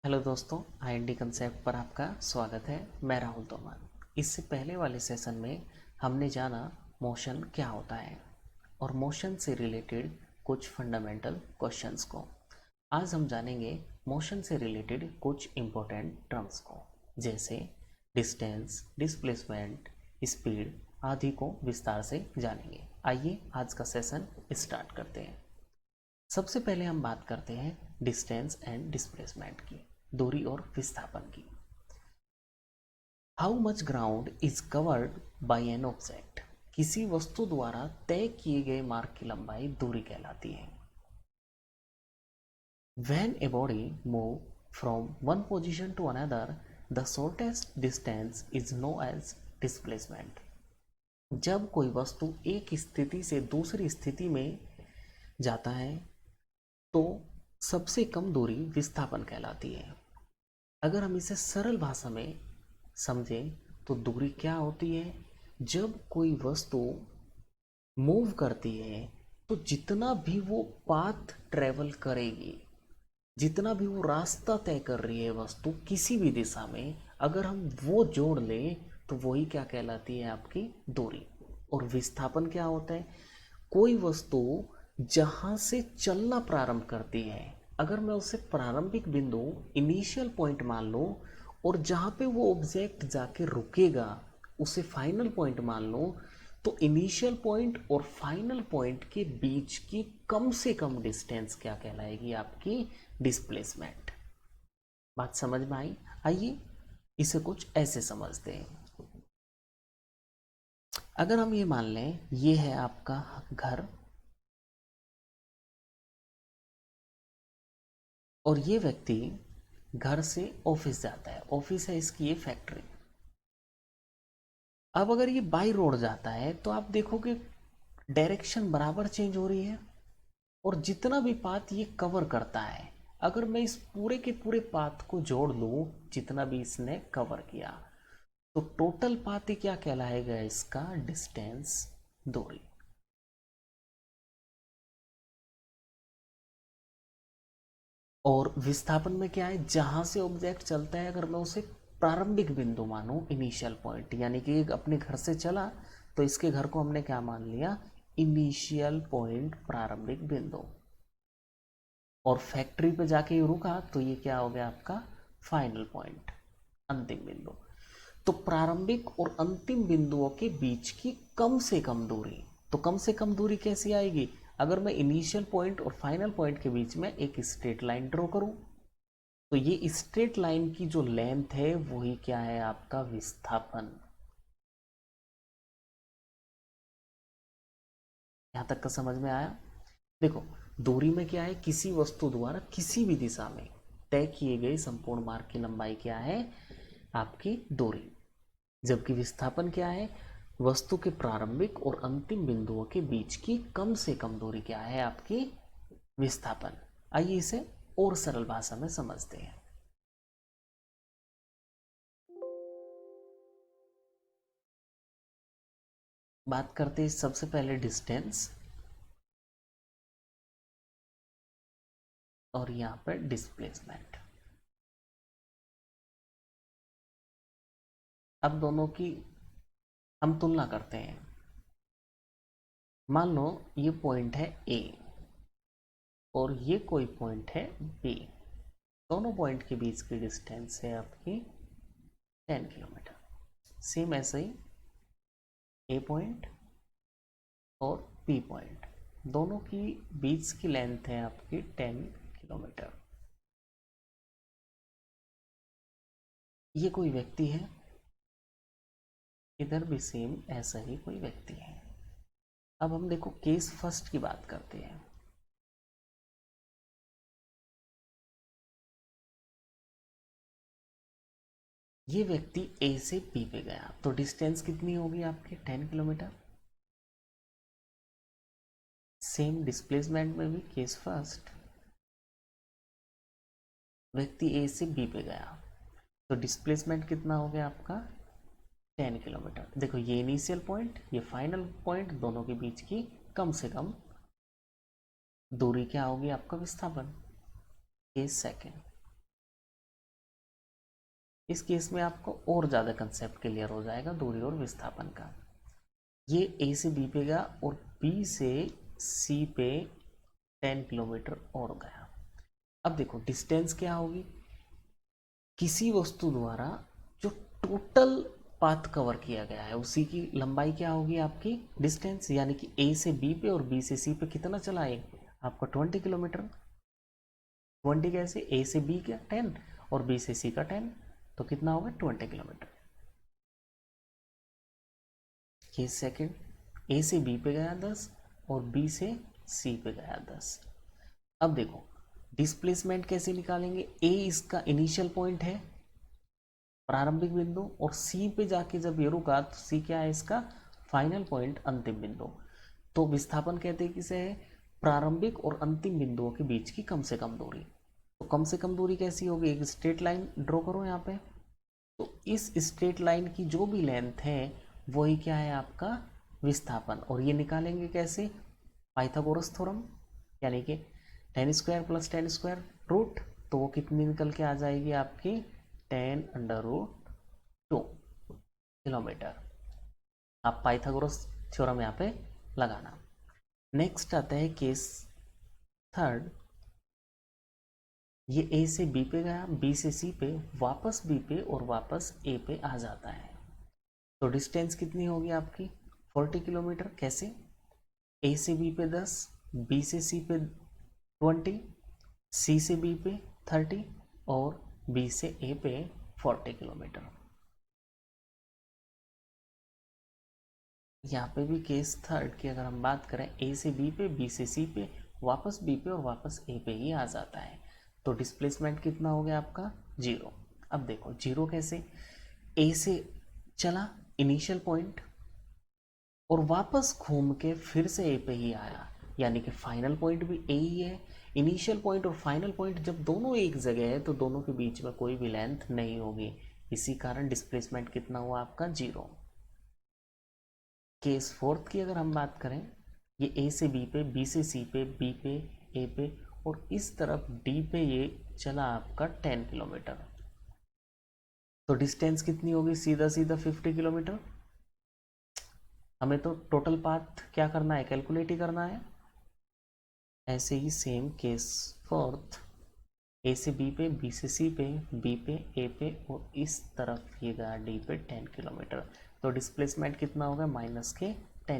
Hello दोस्तों, IND concept पर आपका स्वागत है। मैं राहुल तोमर। इससे पहले वाले सेशन में हमने जाना मोशन क्या होता है और मोशन से रिलेटेड कुछ फंडामेंटल क्वेश्चंस को। आज हम जानेंगे मोशन से रिलेटेड कुछ इम्पोर्टेंट टर्म्स को, जैसे डिस्टेंस, डिस्प्लेसमेंट, स्पीड आदि को विस्तार से जानेंगे। आइए आज का सेशन स्टार्ट करते हैं। सबसे पहले हम बात करते हैं डिस्टेंस एंड डिस्प्लेसमेंट की, दूरी और विस्थापन की। How much ground is covered by an object. किसी वस्तु द्वारा तय किए गए मार्ग की लंबाई दूरी कहलाती है। When a body move from one position to another, the shortest distance is known as displacement. जब कोई वस्तु एक स्थिति से दूसरी स्थिति में जाता है तो सबसे कम दूरी विस्थापन कहलाती है। अगर हम इसे सरल भाषा में समझें तो दूरी क्या होती है? जब कोई वस्तु मूव करती है तो जितना भी वो पाथ ट्रेवल करेगी, जितना भी वो रास्ता तय कर रही है वस्तु किसी भी दिशा में, अगर हम वो जोड़ लें तो वही क्या कहलाती है? आपकी दूरी। और विस्थापन क्या होता है? कोई वस्तु जहां से चलना प्रारंभ करती है, अगर मैं उसे प्रारंभिक बिंदु इनिशियल पॉइंट मान लूं और जहां पे वो ऑब्जेक्ट जाके रुकेगा उसे फाइनल पॉइंट मान लूं, तो इनिशियल पॉइंट और फाइनल पॉइंट के बीच की कम से कम डिस्टेंस क्या कहलाएगी? आपकी डिस्प्लेसमेंट। बात समझ में आई? आइए इसे कुछ ऐसे समझते हैं। अगर हम ये मान लें ये है आपका घर और ये व्यक्ति घर से ऑफिस जाता है, ऑफिस है इसकी ये फैक्ट्री। अब अगर ये बाई रोड जाता है तो आप देखोगे डायरेक्शन बराबर चेंज हो रही है और जितना भी पाथ ये कवर करता है, अगर मैं इस पूरे के पूरे पाथ को जोड़ लूं जितना भी इसने कवर किया, तो टोटल पाथ ही क्या कहलाएगा? इसका डिस्टेंस, दूरी। और विस्थापन में क्या है? जहां से ऑब्जेक्ट चलता है, अगर मैं उसे प्रारंभिक बिंदु मानूं, इनिशियल पॉइंट, यानी कि अपने घर से चला तो इसके घर को हमने क्या मान लिया? इनिशियल पॉइंट, प्रारंभिक बिंदु। और फैक्ट्री पे जाके ये रुका तो ये क्या हो गया? आपका फाइनल पॉइंट, अंतिम बिंदु। तो प्रारंभिक और अंतिम बिंदुओं के बीच की कम से कम दूरी। तो कम से कम दूरी कैसी आएगी? अगर मैं इनिशियल पॉइंट और फाइनल पॉइंट के बीच में एक स्ट्रेट लाइन ड्रॉ करूं तो ये स्ट्रेट लाइन की जो लेंथ है वही क्या है? आपका विस्थापन। यहां तक का समझ में आया? देखो, दूरी में क्या है? किसी वस्तु द्वारा किसी भी दिशा में तय किए गए संपूर्ण मार्ग की लंबाई क्या है? आपकी दूरी। जबकि विस्थापन क्या है? वस्तु के प्रारंभिक और अंतिम बिंदुओं के बीच की कम से कम दूरी क्या है? आपकी विस्थापन। आइए इसे और सरल भाषा में समझते हैं। बात करते हैं सबसे पहले डिस्टेंस और यहां पर डिस्प्लेसमेंट। अब दोनों की हम तुलना करते हैं। मान लो ये पॉइंट है ए और ये कोई पॉइंट है बी। दोनों पॉइंट के बीच की डिस्टेंस है आपकी 10 किलोमीटर। सेम ऐसे ही ए पॉइंट और बी पॉइंट, दोनों की बीच की लेंथ है आपकी 10 किलोमीटर। ये कोई व्यक्ति है, इधर भी सेम ऐसा ही कोई व्यक्ति है। अब हम देखो केस फर्स्ट की बात करते हैं। ये व्यक्ति ए से बी पे गया तो डिस्टेंस कितनी होगी आपकी? 10 किलोमीटर। सेम डिस्प्लेसमेंट में भी केस फर्स्ट, व्यक्ति ए से बी पे गया तो डिस्प्लेसमेंट कितना हो गया आपका? 10 किलोमीटर। देखो ये इनिशियल पॉइंट, ये फाइनल पॉइंट, दोनों के बीच की कम से कम दूरी क्या होगी? आपका विस्थापन। केस सेकेंड, इस केस में आपको और ज़्यादा कंसेप्ट क्लियर हो जाएगा दूरी और विस्थापन का। ये ए से बी पे गया और बी से सी पे 10 किलोमीटर और गया। अब देखो डिस्टेंस क्या होगी, किसी वस्तु द्वारा जो टोटल पाथ कवर किया गया है उसी की लंबाई क्या होगी आपकी डिस्टेंस, यानी कि ए से बी पे और बी से सी पे कितना चला है आपका 20 किलोमीटर। 20 कैसे, ए से बी का 10 और बी से सी का 10, तो कितना होगा 20 किलोमीटर। केस सेकंड, ए से बी पे गया 10 और बी से सी पे गया 10। अब देखो डिस्प्लेसमेंट कैसे निकालेंगे, ए इसका इनिशियल पॉइंट है प्रारंभिक बिंदु और सी पे जाके जब ये रुका तो सी क्या है इसका फाइनल पॉइंट अंतिम बिंदु। तो विस्थापन कहते हैं किसे है, प्रारंभिक और अंतिम बिंदुओं के बीच की कम से कम दूरी। तो कम से कम दूरी कैसी होगी, एक स्ट्रेट लाइन ड्रॉ करो यहाँ पे, तो इस स्ट्रेट लाइन की जो भी लेंथ है वही क्या है आपका विस्थापन। और ये निकालेंगे कैसे, पाइथागोरस थ्योरम, यानी कि 10 स्क्वायर प्लस 10 स्क्वायर रूट, तो वो कितनी निकल के आ जाएगी आपकी 10√2 किलोमीटर। आप पाइथागोरस थ्योरम यहाँ पे लगाना। नेक्स्ट आता है केस थर्ड, ये ए से बी पे गया, बी से सी पे, वापस बी पे और वापस ए पे आ जाता है। तो डिस्टेंस कितनी होगी आपकी 40 किलोमीटर। कैसे, ए से बी पे 10, बी से सी पे 20, सी से बी पे 30 और बी से ए पे 40 किलोमीटर। यहाँ पे भी केस थर्ड की अगर हम बात करें, ए से बी पे, बी से सी पे, वापस बी पे और वापस ए पे ही आ जाता है। तो डिस्प्लेसमेंट कितना हो गया आपका 0। अब देखो 0 कैसे, ए से चला इनिशियल पॉइंट और वापस घूम के फिर से ए पे ही आया, यानी कि फाइनल पॉइंट भी ए ही है। इनिशियल पॉइंट और फाइनल पॉइंट जब दोनों एक जगह है तो दोनों के बीच में कोई भी लेंथ नहीं होगी, इसी कारण डिस्प्लेसमेंट कितना हुआ आपका 0। केस फोर्थ की अगर हम बात करें, ये ए से बी पे, बी से सी पे, बी पे ए पे और इस तरफ डी पे ये चला आपका 10 किलोमीटर। तो डिस्टेंस कितनी होगी, सीधा सीधा 50 किलोमीटर। हमें तो टोटल पाथ क्या करना है, कैलकुलेट ही करना है। ऐसे ही सेम केस फोर्थ, ए से बी पे, बी से सी पे, बी पे ए पे और इस तरफ ये गया डी पे 10 किलोमीटर। तो डिस्प्लेसमेंट कितना होगा -10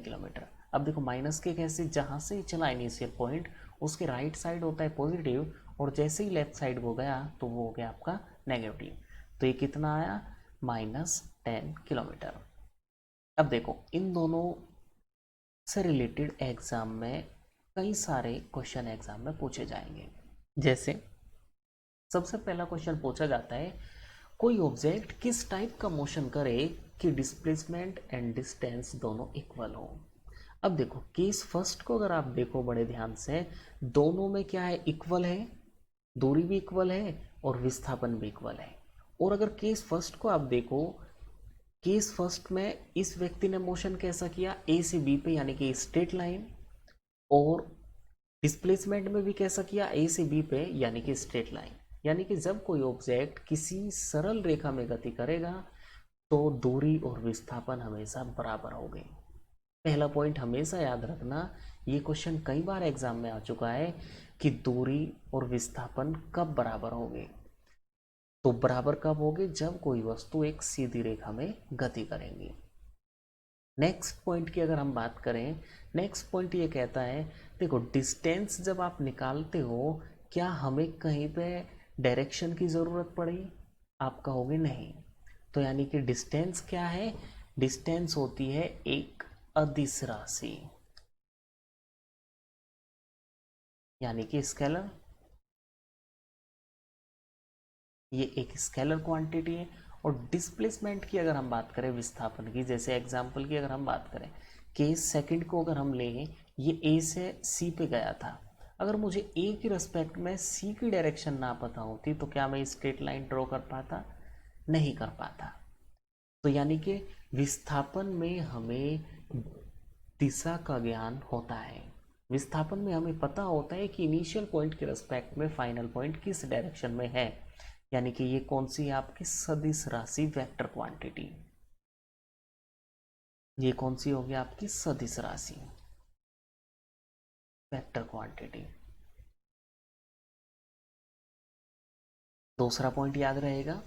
किलोमीटर। अब देखो माइनस के कैसे, जहाँ से चला इनिशियल पॉइंट उसके राइट साइड होता है पॉजिटिव और जैसे ही लेफ्ट साइड को गया तो वो हो गया आपका नेगेटिव। तो ये कितना आया -10 किलोमीटर। अब देखो इन दोनों से रिलेटेड एग्जाम में कई सारे क्वेश्चन एग्जाम में पूछे जाएंगे। जैसे सबसे पहला क्वेश्चन पूछा जाता है, कोई ऑब्जेक्ट किस टाइप का मोशन करे कि डिस्प्लेसमेंट एंड डिस्टेंस दोनों इक्वल हो। अब देखो केस फर्स्ट को अगर आप देखो बड़े ध्यान से, दोनों में क्या है इक्वल है, दूरी भी इक्वल है और विस्थापन भी इक्वल है। और अगर केस फर्स्ट को आप देखो, केस फर्स्ट में इस व्यक्ति ने मोशन कैसा किया, ए से बी पे यानी कि स्ट्रेट लाइन, और डिस्प्लेसमेंट में भी कैसा किया, ए से बी पे यानी कि स्ट्रेट लाइन। यानी कि जब कोई ऑब्जेक्ट किसी सरल रेखा में गति करेगा तो दूरी और विस्थापन हमेशा बराबर होंगे। पहला पॉइंट हमेशा याद रखना, ये क्वेश्चन कई बार एग्जाम में आ चुका है कि दूरी और विस्थापन कब बराबर होंगे। तो बराबर कब होंगे, जब कोई वस्तु एक सीधी रेखा में गति करेंगी। नेक्स्ट पॉइंट की अगर हम बात करें, नेक्स्ट पॉइंट ये कहता है, देखो डिस्टेंस जब आप निकालते हो क्या हमें कहीं पे डायरेक्शन की ज़रूरत पड़ी, आप कहोगे नहीं। तो यानी कि डिस्टेंस क्या है, डिस्टेंस होती है एक अदिश राशि, यानी कि स्केलर। ये एक स्केलर क्वांटिटी है। और डिस्प्लेसमेंट की अगर हम बात करें, विस्थापन की, जैसे एग्जांपल की अगर हम बात करें, केस सेकंड को अगर हम लें, ये ए से सी पे गया था, अगर मुझे ए की रिस्पेक्ट में सी की डायरेक्शन ना पता होती तो क्या मैं स्ट्रेट लाइन ड्रॉ कर पाता, नहीं कर पाता। तो यानी कि विस्थापन में हमें दिशा का ज्ञान होता है, विस्थापन में हमें पता होता है कि इनिशियल पॉइंट के रिस्पेक्ट में फाइनल पॉइंट किस डायरेक्शन में है। यानी कि ये कौन सी है आपकी सदिश राशि वेक्टर क्वांटिटी। ये कौन सी होगी आपकी सदिश राशि वेक्टर क्वांटिटी। दूसरा पॉइंट याद रहेगा।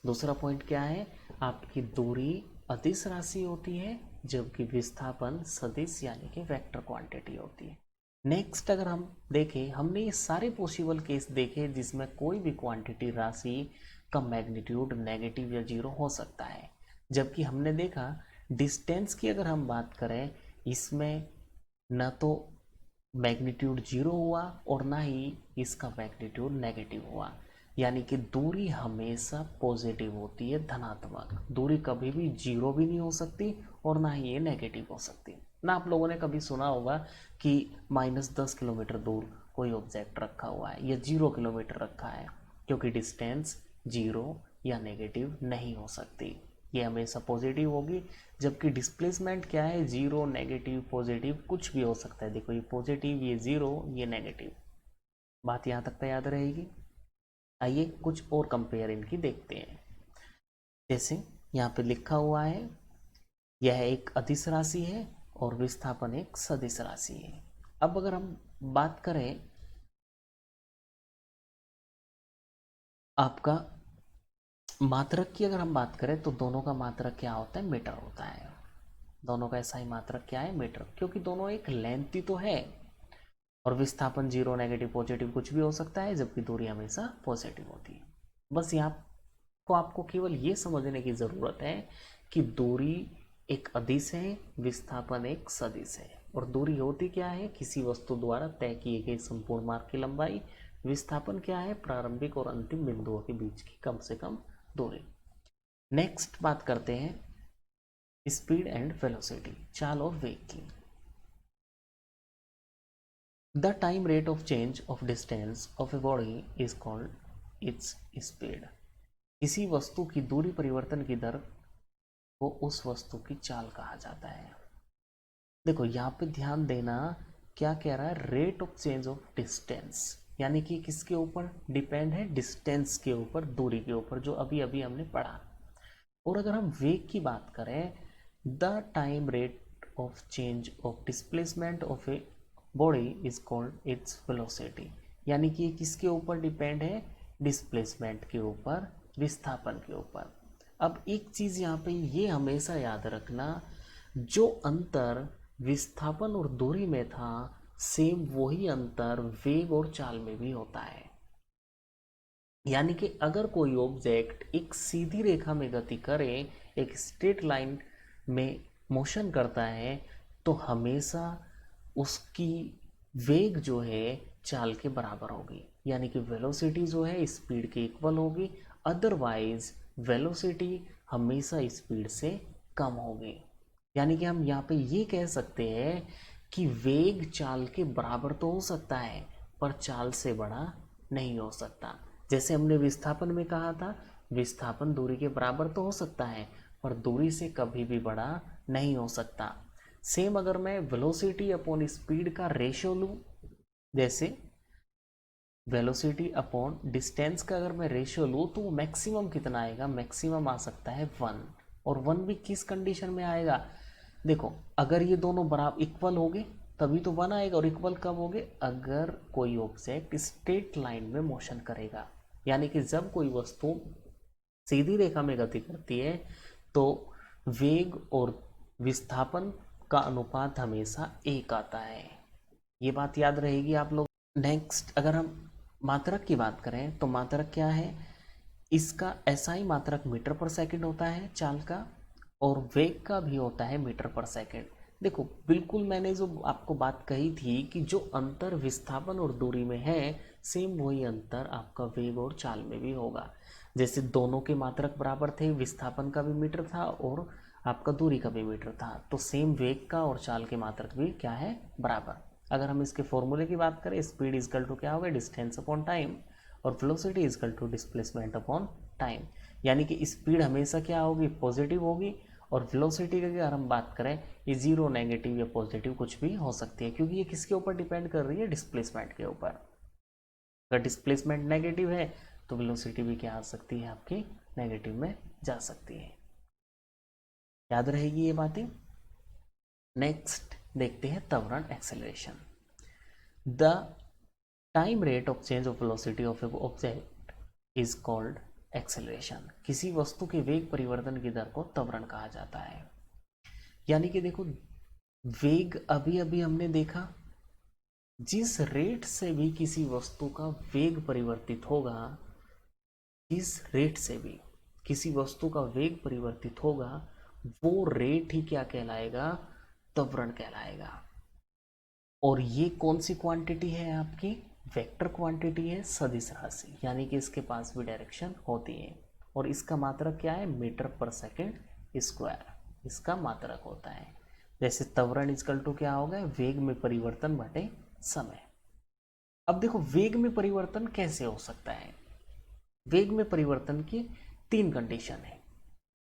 दूसरा पॉइंट क्या है, आपकी दूरी अदिश राशि होती है जबकि विस्थापन सदिश यानी कि वेक्टर क्वांटिटी होती है। नेक्स्ट अगर हम देखें, हमने ये सारे पॉसिबल केस देखे जिसमें कोई भी क्वांटिटी राशि का मैग्नीट्यूड नेगेटिव या जीरो हो सकता है, जबकि हमने देखा डिस्टेंस की अगर हम बात करें, इसमें न तो मैग्नीट्यूड जीरो हुआ और ना ही इसका मैग्नीट्यूड नेगेटिव हुआ, यानी कि दूरी हमेशा पॉजिटिव होती है, धनात्मक। दूरी कभी भी जीरो भी नहीं हो सकती और ना ही ये नेगेटिव हो सकती। ना आप लोगों ने कभी सुना होगा कि -10 किलोमीटर दूर कोई ऑब्जेक्ट रखा हुआ है या 0 किलोमीटर रखा है, क्योंकि डिस्टेंस जीरो या नेगेटिव नहीं हो सकती, ये हमेशा पॉजिटिव होगी। जबकि डिस्प्लेसमेंट क्या है, जीरो नेगेटिव पॉजिटिव कुछ भी हो सकता है। देखो ये पॉजिटिव, ये जीरो, ये नेगेटिव। बात यहाँ तक तो याद रहेगी। आइए कुछ और कंपेयर इनकी देखते हैं। जैसे यहाँ पे लिखा हुआ है, यह एक अदिश राशि है और विस्थापन एक सदिश राशि है। अब अगर हम बात करें आपका मात्रक की, अगर हम बात करें तो दोनों का मात्रक क्या होता है, मीटर होता है। दोनों का ऐसा ही मात्रक क्या है, मीटर, क्योंकि दोनों एक लेंथ ही तो है। और विस्थापन जीरो नेगेटिव पॉजिटिव कुछ भी हो सकता है, जबकि दूरी हमेशा पॉजिटिव होती है। बस यहाँ को आपको केवल ये समझने की ज़रूरत है कि दूरी एक अदिश है, विस्थापन एक सदिश है। और दूरी होती क्या है, किसी वस्तु द्वारा तय किए गए संपूर्ण मार्ग की लंबाई। विस्थापन क्या है, प्रारंभिक और अंतिम बिंदुओं के बीच की कम से कम दूरी। नेक्स्ट बात करते हैं स्पीड एंड वेलोसिटी, चाल और वेग की। The time rate of change of distance of a body is called its speed. किसी वस्तु की दूरी परिवर्तन की दर को उस वस्तु की चाल कहा जाता है। देखो यहाँ पे ध्यान देना, क्या कह रहा है, rate of change of distance, यानी कि किसके ऊपर डिपेंड है, डिस्टेंस के ऊपर, दूरी के ऊपर, जो अभी अभी हमने पढ़ा। और अगर हम वेग की बात करें, the time rate of change of displacement of a body is called its velocity, यानी कि किसके ऊपर डिपेंड है, डिस्प्लेसमेंट के ऊपर, विस्थापन के ऊपर। अब एक चीज़ यहाँ पे ये हमेशा याद रखना, जो अंतर विस्थापन और दूरी में था, सेम वही अंतर वेग और चाल में भी होता है। यानी कि अगर कोई ऑब्जेक्ट एक सीधी रेखा में गति करे, एक स्ट्रेट लाइन में मोशन करता है, तो हमेशा उसकी वेग जो है चाल के बराबर होगी, यानी कि वेलोसिटी जो है स्पीड के इक्वल होगी। अदरवाइज वेलोसिटी हमेशा स्पीड से कम होगी। यानी कि हम यहाँ पे ये कह सकते हैं कि वेग चाल के बराबर तो हो सकता है, पर चाल से बड़ा नहीं हो सकता। जैसे हमने विस्थापन में कहा था, विस्थापन दूरी के बराबर तो हो सकता है, पर दूरी से कभी भी बड़ा नहीं हो सकता। सेम अगर मैं वेलोसिटी अपॉन स्पीड का रेशियो लूँ, जैसे वेलोसिटी अपॉन डिस्टेंस का अगर मैं रेशियो लूँ, तो मैक्सिमम कितना आएगा, मैक्सिमम आ सकता है 1। और 1 भी किस कंडीशन में आएगा, देखो अगर ये दोनों बराबर इक्वल हो गए तभी तो 1 आएगा। और इक्वल कब हो गए, अगर कोई ऑब्जेक्ट स्ट्रेट लाइन में मोशन करेगा, यानी कि जब कोई वस्तु सीधी रेखा में गति करती है तो वेग और विस्थापन का अनुपात हमेशा 1 आता है। ये बात याद रहेगी आप लोग। नेक्स्ट अगर हम मात्रक की बात करें, तो मात्रक क्या है, इसका SI मात्रक मीटर पर सेकंड होता है चाल का, और वेग का भी होता है मीटर पर सेकंड। देखो बिल्कुल मैंने जो आपको बात कही थी कि जो अंतर विस्थापन और दूरी में है, सेम वही अंतर आपका वेग और चाल में भी होगा। जैसे दोनों के मात्रक बराबर थे, विस्थापन का भी मीटर था और आपका दूरी का भी मीटर था, तो सेम वेग का और चाल के मात्रक भी क्या है, बराबर। अगर हम इसके फॉर्मूले की बात करें, स्पीड इजकल टू क्या होगा, डिस्टेंस अपॉन टाइम, और velocity is equal to displacement upon time. यानी कि स्पीड हमेशा क्या होगी, पॉजिटिव होगी, और वेलोसिटी की अगर हम बात करें, ये जीरो नेगेटिव या पॉजिटिव कुछ भी हो सकती है, क्योंकि ये किसके ऊपर डिपेंड कर रही है, डिस्प्लेसमेंट के ऊपर। अगर डिस्प्लेसमेंट नेगेटिव है तो वेलोसिटी भी क्या आ सकती है आपकी, नेगेटिव में जा सकती है। याद रहेगी ये बातें। नेक्स्ट देखते हैं त्वरण acceleration. The time rate of change of velocity of A object is called acceleration. किसी वस्तु के वेग परिवर्तन की दर को त्वरण कहा जाता है। यानी कि देखो, वेग अभी अभी हमने देखा, जिस रेट से भी किसी वस्तु का वेग परिवर्तित होगा, जिस रेट से भी किसी वस्तु का वेग परिवर्तित होगा, वो रेट ही क्या कहलाएगा, त्वरण कहलाएगा। और ये कौन सी क्वांटिटी है आपकी, वेक्टर क्वांटिटी है, सदिश राशि, यानी कि इसके पास भी डायरेक्शन होती है। और इसका मात्रक क्या है, मीटर पर सेकेंड स्क्वायर, इसका मात्रक होता है। जैसे त्वरण इक्वल टू क्या होगा, वेग में परिवर्तन बटे समय। अब देखो, वेग में परिवर्तन कैसे हो सकता है। वेग में परिवर्तन की 3 कंडीशन है।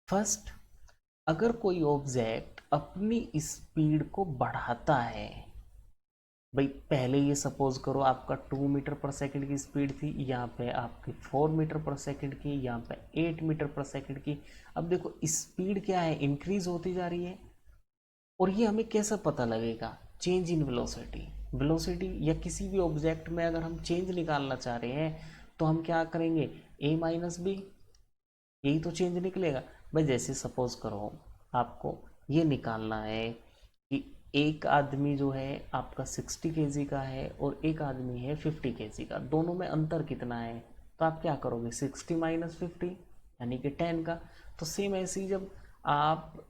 फर्स्ट, अगर कोई ऑब्जेक्ट अपनी स्पीड को बढ़ाता है, भाई पहले ये सपोज करो आपका 2 मीटर पर सेकंड की स्पीड थी, यहाँ पे आपकी 4 मीटर पर सेकंड की, यहाँ पे 8 मीटर पर सेकंड की। अब देखो स्पीड क्या है, इंक्रीज होती जा रही है। और ये हमें कैसे पता लगेगा, चेंज इन वेलोसिटी। वेलोसिटी या किसी भी ऑब्जेक्ट में अगर हम चेंज निकालना चाह रहे हैं तो हम क्या करेंगे, a माइनस बी, यही तो चेंज निकलेगा। भाई जैसे सपोज करो आपको ये निकालना है कि एक आदमी जो है आपका 60 केजी का है और एक आदमी है 50 केजी का, दोनों में अंतर कितना है, तो आप क्या करोगे, 60 माइनस 50 यानी कि 10 का। तो सेम ऐसे ही जब आप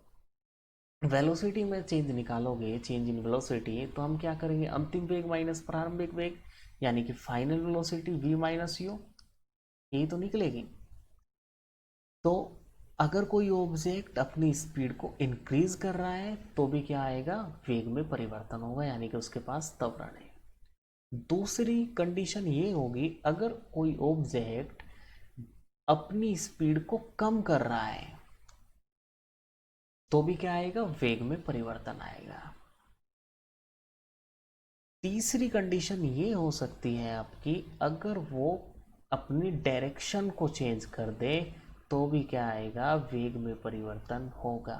वेलोसिटी में चेंज निकालोगे, चेंज इन वेलोसिटी, तो हम क्या करेंगे, अंतिम वेग माइनस प्रारंभिक वेग, यानी कि final velocity v minus you, यही तो निकलेगी। तो अगर कोई ऑब्जेक्ट अपनी स्पीड को इंक्रीज कर रहा है तो भी क्या आएगा, वेग में परिवर्तन होगा, यानी कि उसके पास त्वरण है। दूसरी कंडीशन ये होगी, अगर कोई ऑब्जेक्ट अपनी स्पीड को कम कर रहा है तो भी क्या आएगा, वेग में परिवर्तन आएगा। तीसरी कंडीशन ये हो सकती है आपकी, अगर वो अपनी डायरेक्शन को चेंज कर दे तो भी क्या आएगा, वेग में परिवर्तन होगा।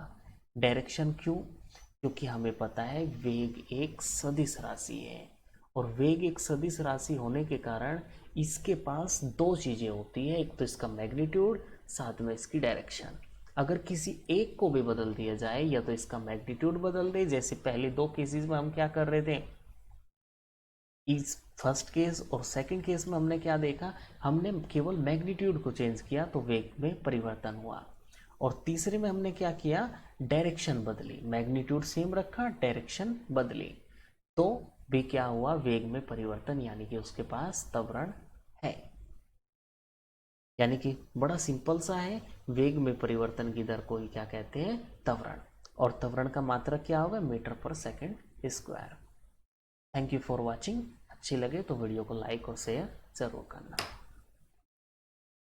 डायरेक्शन क्यों, क्योंकि हमें पता है वेग एक सदिश राशि है, और वेग एक सदिश राशि होने के कारण इसके पास 2 चीज़ें होती है, एक तो इसका मैग्नीट्यूड, साथ में इसकी डायरेक्शन। अगर किसी एक को भी बदल दिया जाए, या तो इसका मैग्नीट्यूड बदल दे, जैसे पहले 2 केसेस में हम क्या कर रहे थे, इस फर्स्ट केस और सेकंड केस में हमने क्या देखा, हमने केवल मैग्नीट्यूड को चेंज किया तो वेग में परिवर्तन हुआ। और तीसरे में हमने क्या किया, डायरेक्शन बदली, मैग्नीट्यूड सेम रखा, डायरेक्शन बदली, तो भी क्या हुआ, वेग में परिवर्तन, यानी कि उसके पास त्वरण है। यानी कि बड़ा सिंपल सा है, वेग में परिवर्तन की दर को ही क्या कहते हैं, त्वरण। और त्वरण का मात्रक क्या होगा, मीटर पर second square. Thank you for watching. अच्छी लगे तो वीडियो को लाइक और शेयर जरूर करना।